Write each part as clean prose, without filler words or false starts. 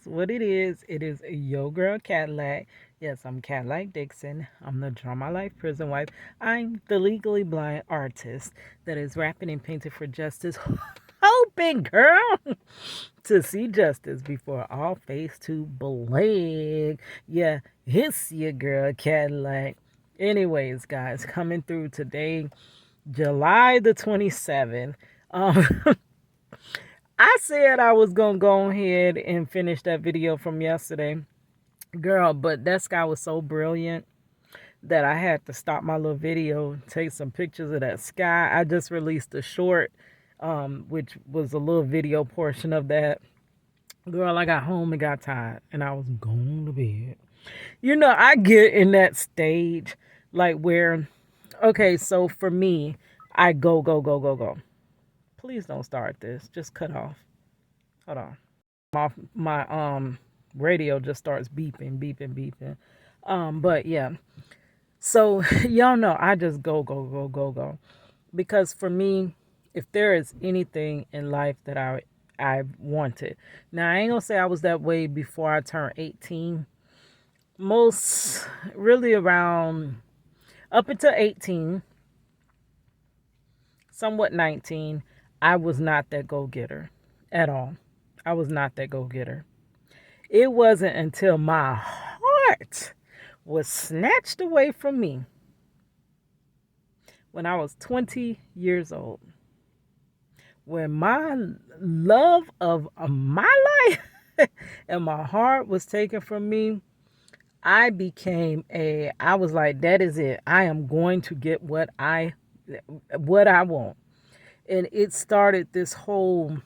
what it is your girl Cadillac. Yes, I'm Cadillac Dixon. I'm the Draw My Life prison wife. I'm the legally blind artist that is rapping and painting for justice, hoping, girl, to see justice before all face to blink. Yeah, it's your girl Cadillac. Anyways, guys, coming through today, July the 27th. Um, I said I was gonna go ahead and finish that video from yesterday, girl, but that sky was so brilliant that I had to stop my little video, take some pictures of that sky. I just released a short, which was a little video portion of that. Girl, I got home and got tired, and I was going to bed. I get in that stage, like where, okay, so for me, I go, go, go, go, go. Please don't start this. Just cut off. Hold on. My radio just starts beeping, beeping, beeping. But yeah. So y'all know I just go, go, go, go, go. Because for me, if there is anything in life that I wanted. Now I ain't gonna say I was that way before I turned 18. Most really around up until 18, somewhat 19, I was not that go getter at all. I was not that go getter. It wasn't until my heart was snatched away from me when I was 20 years old. When my love of my life and my heart was taken from me, I was like, that is it. I am going to get what I want. And it started this whole,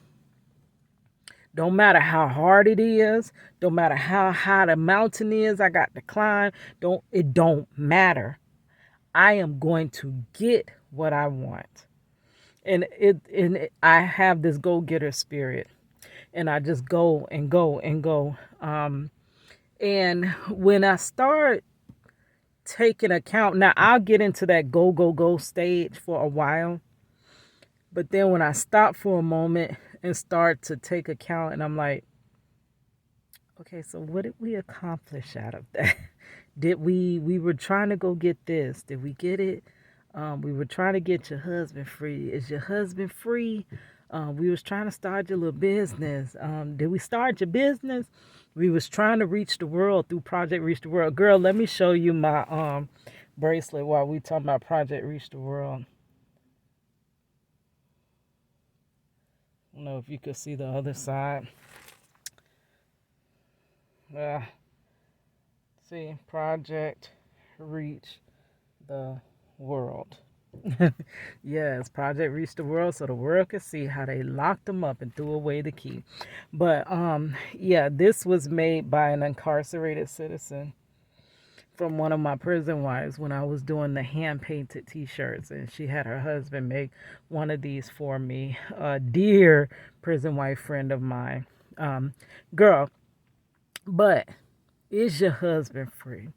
don't matter how hard it is, don't matter how high the mountain is I got to climb, it don't matter. I am going to get what I want. I have this go-getter spirit, and I just go and go and go. And when I start taking account, now I'll get into that go, go, go stage for a while. But then when I stop for a moment and start to take account, and I'm like, okay, so what did we accomplish out of that? We were trying to go get this. Did we get it? We were trying to get your husband free. Is your husband free? We was trying to start your little business. Did we start your business? We was trying to reach the world through Project Reach the World. Girl, let me show you my bracelet while we talking about Project Reach the World. I don't know if you could see the other side. See, Project Reach the World. Yes, Project Reach the World, so the world could see how they locked them up and threw away the key. But yeah, this was made by an incarcerated citizen from one of my prison wives when I was doing the hand painted t-shirts, and she had her husband make one of these for me. A dear prison wife friend of mine. Girl, but is your husband free?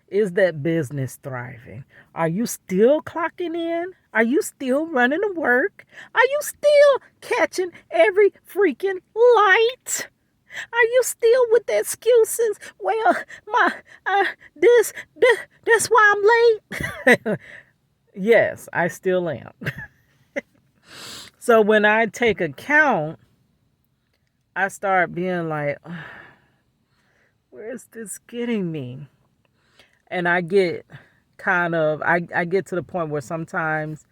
Is that business thriving? Are you still clocking in? Are you still running to work? Are you still catching every freaking light? Are you still with the excuses? Well, that's why I'm late. Yes, I still am. So when I take account, I start being like, where's this getting me? And I get I get to the point where sometimes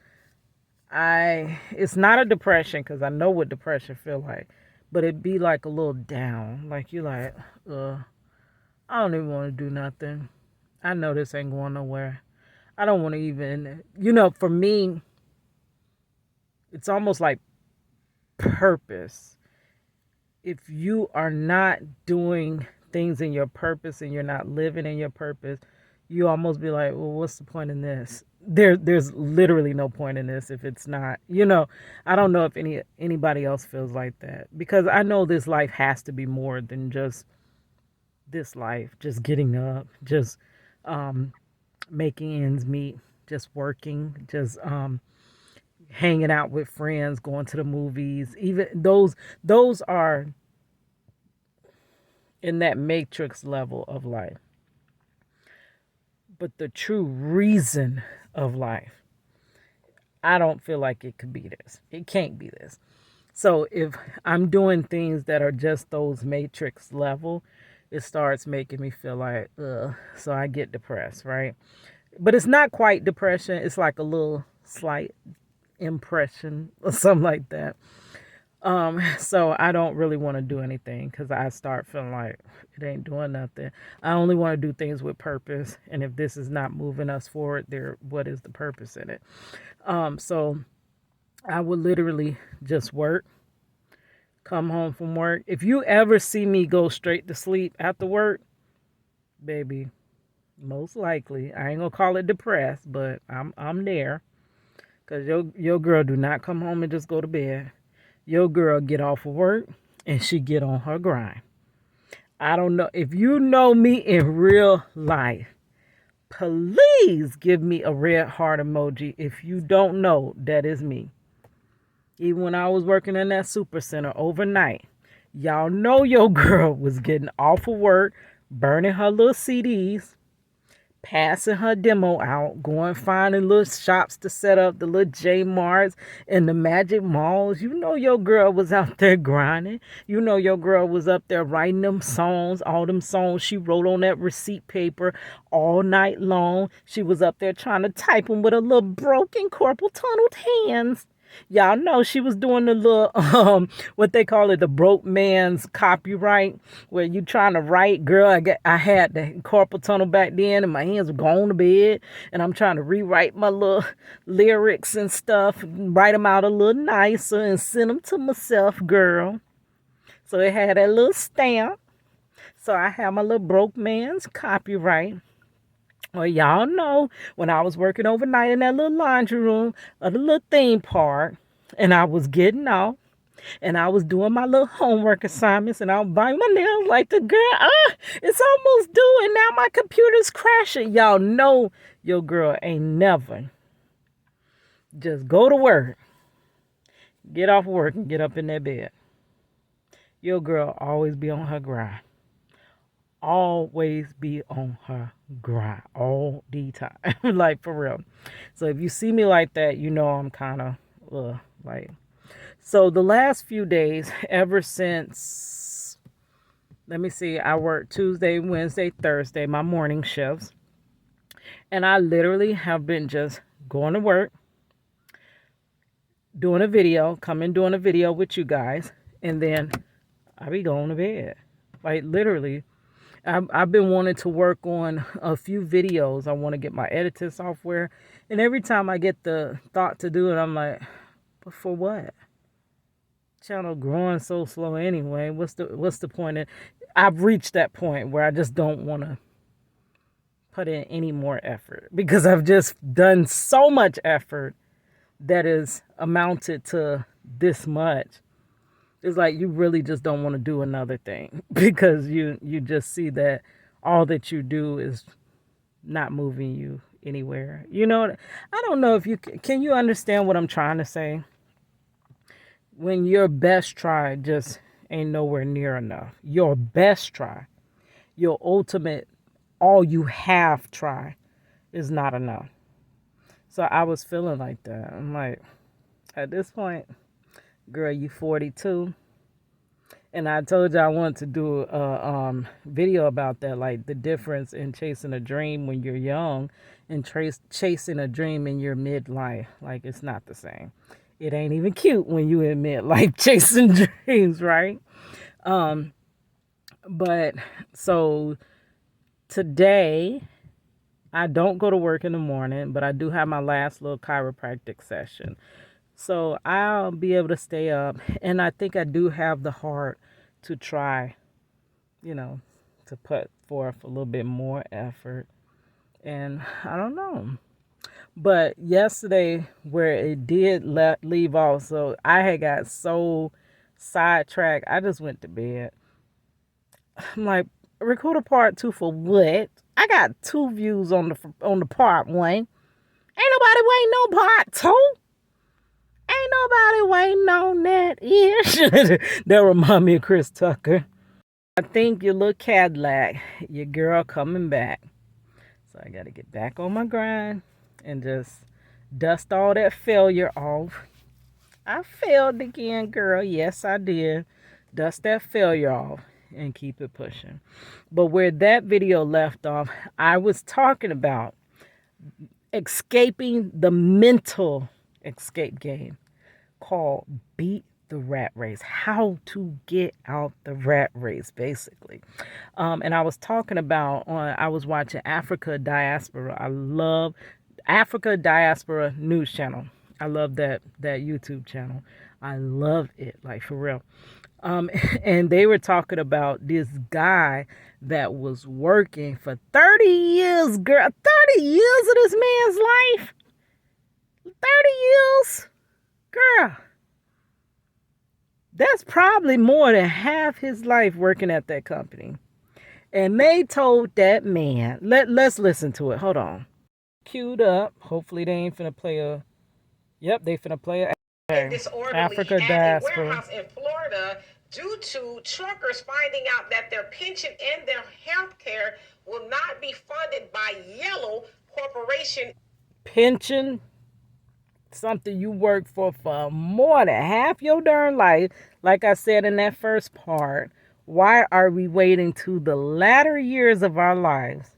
it's not a depression, because I know what depression feel like, but it'd be like a little down. Like you're like, I don't even want to do nothing. I know this ain't going nowhere. I don't want to even, for me, it's almost like purpose. If you are not doing things in your purpose and you're not living in your purpose, you almost be like, well, what's the point in this? There's literally no point in this if it's not, I don't know if anybody else feels like that, because I know this life has to be more than just this life, just getting up, just making ends meet, just working, just hanging out with friends, going to the movies. Even those are in that matrix level of life. But the true reason of life, I don't feel like it could be this. It can't be this. So if I'm doing things that are just those matrix level, it starts making me feel like, ugh. So I get depressed, right? But it's not quite depression. It's like a little slight impression or something like that. So I don't really want to do anything because I start feeling like it ain't doing nothing. I only want to do things with purpose, and if this is not moving us forward, there, what is the purpose in it? So I would literally just work, come home from work. If you ever see me go straight to sleep after work, baby, most likely I ain't gonna call it depressed, but I'm there. Cause your girl do not come home and just go to bed. Your girl get off of work and she get on her grind. I don't know if you know me in real life. Please give me a red heart emoji if you don't know that is me. Even when I was working in that super center overnight, y'all know your girl was getting off of work, burning her little CDs, passing her demo out, going finding little shops to set up, the little J Marts and the Magic Malls. You know your girl was out there grinding. You know your girl was up there writing them songs, all them songs she wrote on that receipt paper all night long. She was up there trying to type them with her little broken carpal tunneled hands. Y'all know she was doing the little, what they call it, the broke man's copyright, where you trying to write, girl, I had the carpal tunnel back then, and my hands were going to bed, and I'm trying to rewrite my little lyrics and stuff, write them out a little nicer, and send them to myself, girl. So it had that little stamp. So I have my little broke man's copyright. Well, y'all know when I was working overnight in that little laundry room of the little theme park, and I was getting off, and I was doing my little homework assignments, and I was biting my nails like the girl, it's almost due, and now my computer's crashing. Y'all know your girl ain't never just go to work, get off work, and get up in that bed. Your girl always be on her grind. Always be on her grind all the time. Like, for real. So if you see me like that, you know I'm kind of like. So the last few days, ever since, let me see, I work Tuesday, Wednesday, Thursday, my morning shifts. And I literally have been just going to work, doing a video, doing a video with you guys, and then I be going to bed. Like, literally. I've been wanting to work on a few videos. I want to get my editing software. And every time I get the thought to do it, I'm like, but for what? Channel growing so slow anyway. What's the point? I've reached that point where I just don't want to put in any more effort because I've just done so much effort that is amounted to this much. It's like you really just don't want to do another thing because you just see that all that you do is not moving you anywhere. You know, I don't know if you can you understand what I'm trying to say? When your best try just ain't nowhere near enough. Your best try, your ultimate, all you have try is not enough. So I was feeling like that. I'm like, at this point, girl, you 42. And I told you I wanted to do a video about that, like the difference in chasing a dream when you're young and chasing a dream in your midlife. Like, it's not the same. It ain't even cute when you in midlife chasing dreams, right? But so today, I don't go to work in the morning, but I do have my last little chiropractic session. So I'll be able to stay up. And I think I do have the heart to try, to put forth a little bit more effort. And I don't know. But yesterday, where it did leave off, so I had got so sidetracked, I just went to bed. I'm like, record a part 2 for what? I got 2 views on the part 1. Ain't nobody waiting no part 2. Ain't nobody waiting on that ish. That remind me of Chris Tucker. I think your little Cadillac, your girl coming back. So I got to get back on my grind and just dust all that failure off. I failed again, girl. Yes, I did. Dust that failure off and keep it pushing. But where that video left off, I was talking about escaping the mental escape game called Beat the Rat Race. How to get out the rat race, basically. And I was talking about I was watching Africa Diaspora. I love Africa Diaspora news channel. I love that YouTube channel. I love it, like for real. And they were talking about this guy that was working for 30 years, girl. 30 years of this man's life. 30 years, girl. That's probably more than half his life working at that company. And they told that man, let's listen to it. Hold on. Queued up. Hopefully they ain't finna play a, yep, they finna play a Africa Diaspora. A warehouse in Florida due to truckers finding out that their pension and their health care will not be funded by Yellow Corporation. Pension, something you work for more than half your darn life. Like I said in that first part, why are we waiting to the latter years of our lives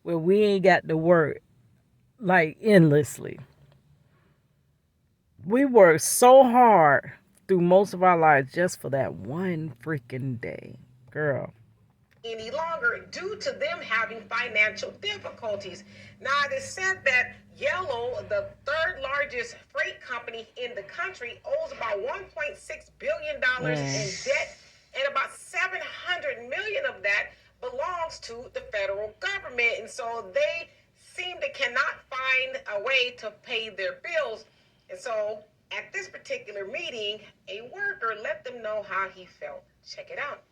where we ain't got to work like endlessly? We work so hard through most of our lives just for that one freaking day, girl. Any longer due to them having financial difficulties. Now, it is said that Yellow, the third largest freight company in the country, owes about $1.6 billion in debt, and about $700 million of that belongs to the federal government. And so they seem to cannot find a way to pay their bills. And so at this particular meeting, a worker let them know how he felt. Check it out.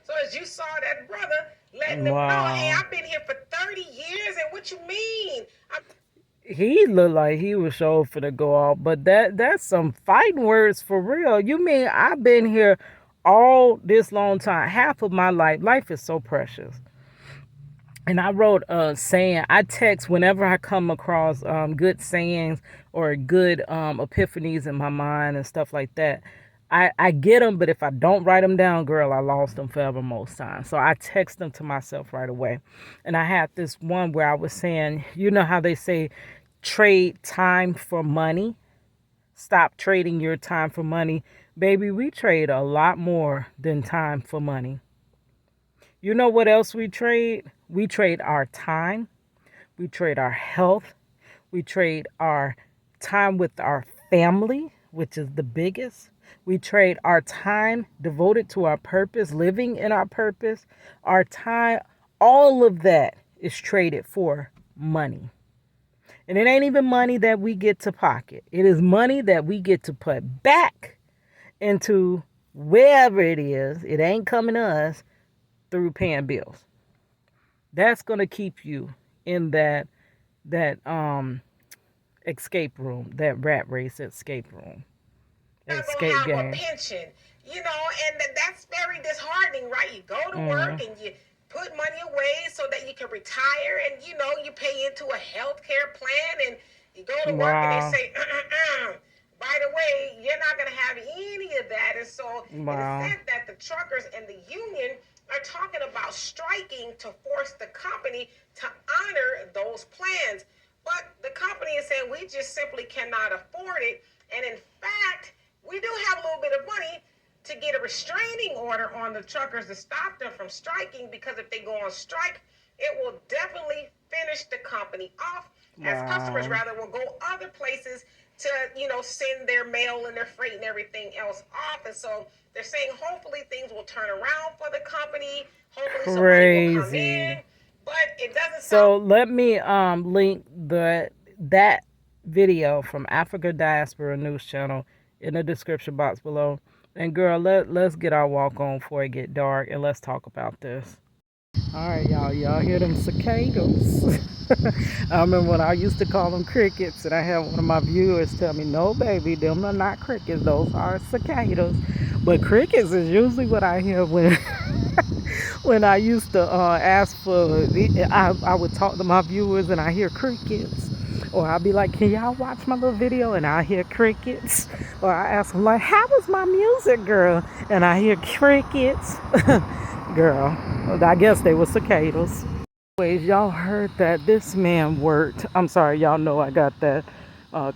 So as you saw that brother letting them know, hey, I've been here for 30 years, and what you mean? He looked like he was sure for to go off, but that's some fighting words for real. You mean I've been here all this long time, half of my life. Life is so precious. And I wrote a saying. I text whenever I come across good sayings or good epiphanies in my mind and stuff like that. I get them, but if I don't write them down, girl, I lost them forever most times. So I text them to myself right away. And I had this one where I was saying, you know how they say trade time for money? Stop trading your time for money. Baby, we trade a lot more than time for money. You know what else we trade? We trade our time. We trade our health. We trade our time with our family, which is the biggest. We trade our time devoted to our purpose, living in our purpose. Our time, all of that is traded for money. And it ain't even money that we get to pocket. It is money that we get to put back into wherever it is. It ain't coming to us through paying bills. That's going to keep you in that escape room, that rat race escape room. Escape game. A pension, and that's very disheartening, right? You go to work and you put money away so that you can retire, and you pay into a health care plan, and you go to work and they say, by the way, you're not going to have any of that. And so it is said that the truckers and the union are talking about striking to force the company to honor those plans. But the company is saying we just simply cannot afford it. And in fact, we do have a little bit of money to get a restraining order on the truckers to stop them from striking, because if they go on strike, it will definitely finish the company off, as customers rather will go other places to, send their mail and their freight and everything else off. And so they're saying hopefully things will turn around for the company. Hopefully somebody will come in. But it doesn't sound. So let me link that video from Africa Diaspora News Channel in the description box below. And girl, let's get our walk on before it get dark, and let's talk about this. All right, y'all hear them cicadas? I remember when I used to call them crickets, and I had one of my viewers tell me, "No, baby, them are not crickets. Those are cicadas." But crickets is usually what I hear when when I used to ask for. I would talk to my viewers, and I hear crickets. Or I'll be like, "Can y'all watch my little video?" And I hear crickets. Or I ask them like, "How was my music, girl?" And I hear crickets. Girl, I guess they were cicadas. Anyways, y'all heard that this man worked. I'm sorry, y'all know I got that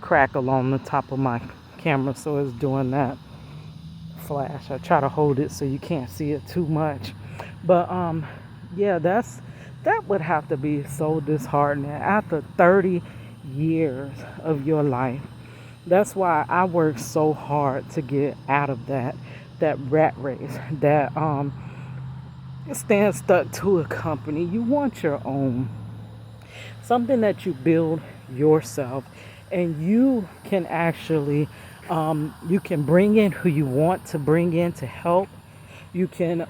crackle on the top of my camera, so it's doing that flash. I try to hold it so you can't see it too much. But yeah, that would have to be so disheartening after 30 years of your life. That's why I work so hard to get out of that rat race, that stand stuck to a company. You want your own, something that you build yourself, and you can actually you can bring in who you want to bring in to help. You can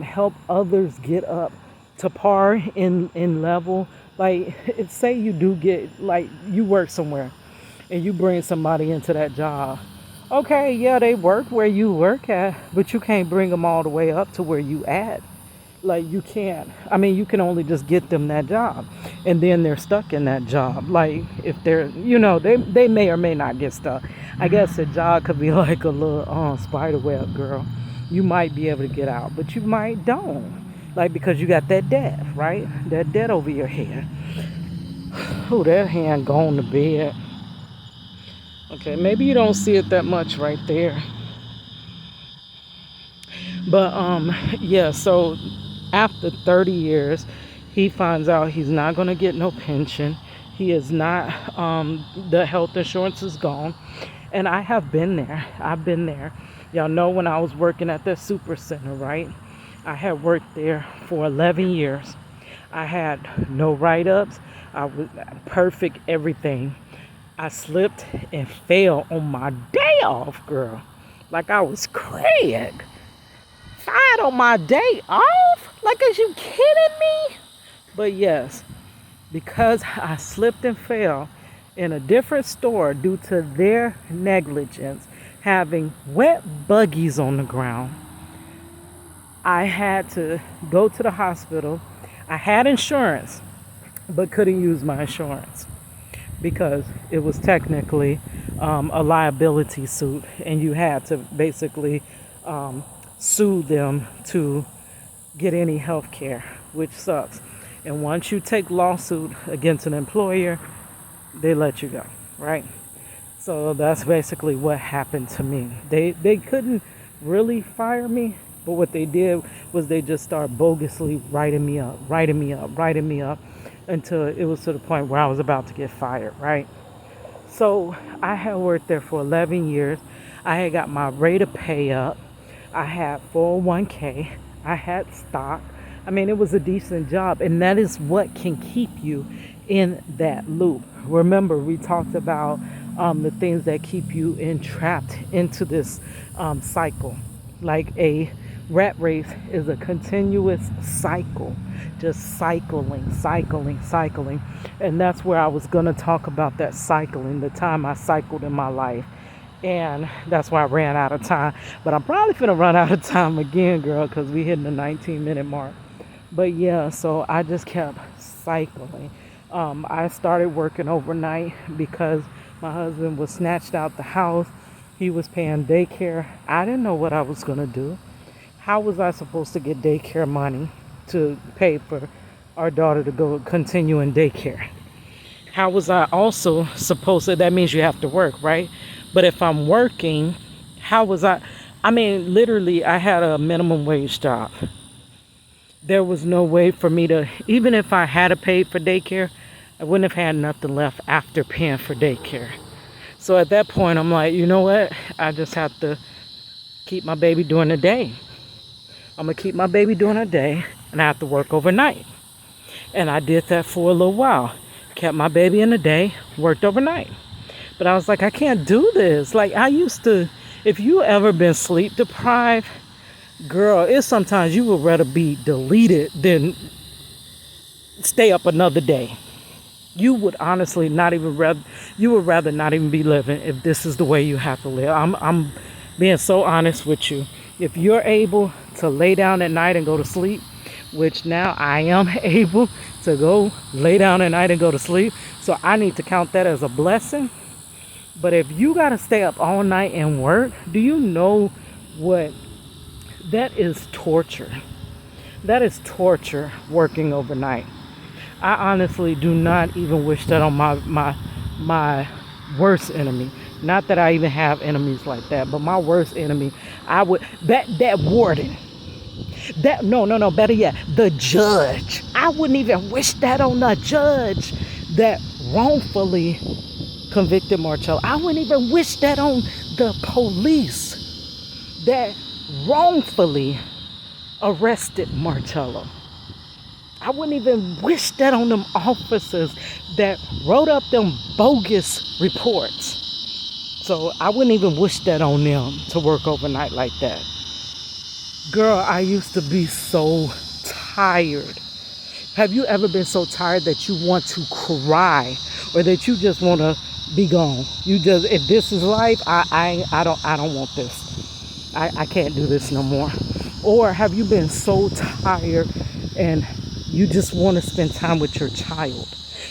help others get up to par in level. Like, say you do get, like, you work somewhere and you bring somebody into that job. Okay, yeah, they work where you work at, but you can't bring them all the way up to where you at. Like, you can't. I mean, you can only just get them that job, and then they're stuck in that job. Like, if they're, they may or may not get stuck. I guess a job could be like a little spider web, girl. You might be able to get out, but you might don't. Like, because you got that debt, right? That debt over your head. Oh, that hand gone to bed. Okay, maybe you don't see it that much right there. But yeah, so after 30 years, he finds out he's not going to get no pension. He is not, the health insurance is gone. And I have been there. I've been there. Y'all know when I was working at the super center, right? I had worked there for 11 years. I had no write-ups. I was perfect everything. I slipped and fell on my day off, girl. Like I was crazy. Fired on my day off? Like, is you kidding me? But yes, because I slipped and fell in a different store due to their negligence, having wet buggies on the ground, I had to go to the hospital. I had insurance, but couldn't use my insurance because it was technically a liability suit, and you had to basically sue them to get any health care, which sucks. And once you take lawsuit against an employer, they let you go, right? So that's basically what happened to me. They couldn't really fire me, but what they did was they just started bogusly writing me up until it was to the point where I was about to get fired, right? So I had worked there for 11 years. I had got my rate of pay up. I had 401k. I had stock. I mean, it was a decent job, and that is what can keep you in that loop. Remember, we talked about the things that keep you entrapped into this cycle. Like a rat race is a continuous cycle, just cycling. And that's where I was going to talk about that cycling, the time I cycled in my life. And that's why I ran out of time. But I'm probably going to run out of time again, girl, because we hitting the 19-minute mark. But yeah, so I just kept cycling. I started working overnight because my husband was snatched out the house. He was paying daycare. I didn't know what I was going to do. How was I supposed to get daycare money to pay for our daughter to go continue in daycare? How was I also supposed to, that means you have to work, right? But if I'm working, how was I mean, literally, I had a minimum wage job. There was no way for me to, even if I had to pay for daycare, I wouldn't have had nothing left after paying for daycare. So at that point, I'm like, you know what? I just have to keep my baby during the day. I'm going to keep my baby during the day, and I have to work overnight. And I did that for a little while. Kept my baby in the day, worked overnight. But I was like, I can't do this. Like, I used to If you ever been sleep deprived, girl, it's sometimes you would rather be deleted than stay up another day. You would honestly not even rather, you would rather not even be living if this is the way you have to live. I'm being so honest with you. If you're able to lay down at night and go to sleep, which now I am able to go lay down at night and go to sleep, so I need to count that as a blessing. But if you got to stay up all night and work, do you know what that is? Torture. That is torture, working overnight. I honestly do not even wish that on my worst enemy. Not that I even have enemies like that, but my worst enemy, I would that warden. That no, better yet, the judge. I wouldn't even wish that on the judge that wrongfully convicted Marcello. I wouldn't even wish that on the police that wrongfully arrested Marcello. I wouldn't even wish that on them officers that wrote up them bogus reports. So I wouldn't even wish that on them to work overnight like that. Girl, I used to be so tired. Have you ever been so tired that you want to cry or that you just want to be gone? You just, if this is life, I don't want this. I can't do this no more. Or have you been so tired and you just want to spend time with your child?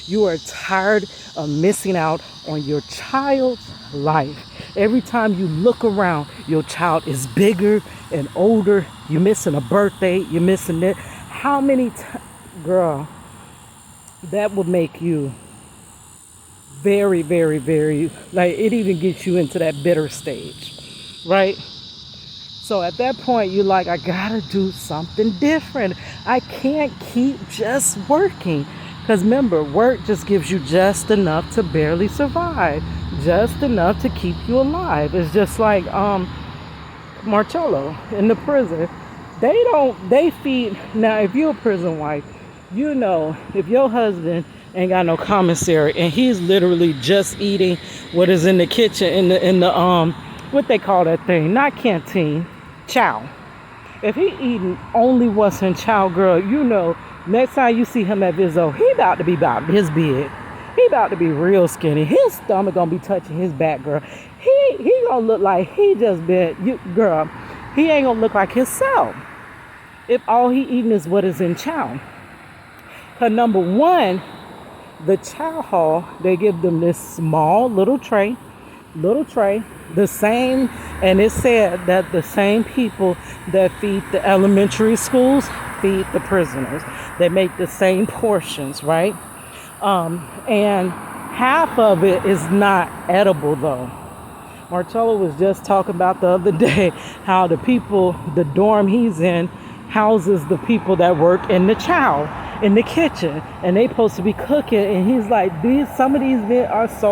You are tired of missing out on your child's life. Every time you look around, your child is bigger and older. You're missing a birthday. You're missing it. How many times, girl, that would make you very, very, very, like, it even gets you into that bitter stage, right? So at that point, you're like, I gotta do something different. I can't keep just working. Because remember, work just gives you just enough to barely survive. Just enough to keep you alive. It's just like Marcello in the prison. They feed. Now, if you're a prison wife, you know, if your husband ain't got no commissary and he's literally just eating what is in the kitchen, in the what they call that thing, not canteen, chow. If he eating only what's in chow, girl, you know, next time you see him at Vizzo, he about to be about his big. He about to be real skinny. His stomach gonna be touching his back, girl. He gonna look like he just been, girl, he ain't gonna look like himself if all he eating is what is in chow. Cause number one, the chow hall, they give them this small little tray, the same, and it said that the same people that feed the elementary schools feed the prisoners. They make the same portions, right? And half of it is not edible though. Marcello was just talking about the other day how the people, the dorm he's in, houses the people that work in the chow, in the kitchen, and they supposed to be cooking, and he's like, some of these men are so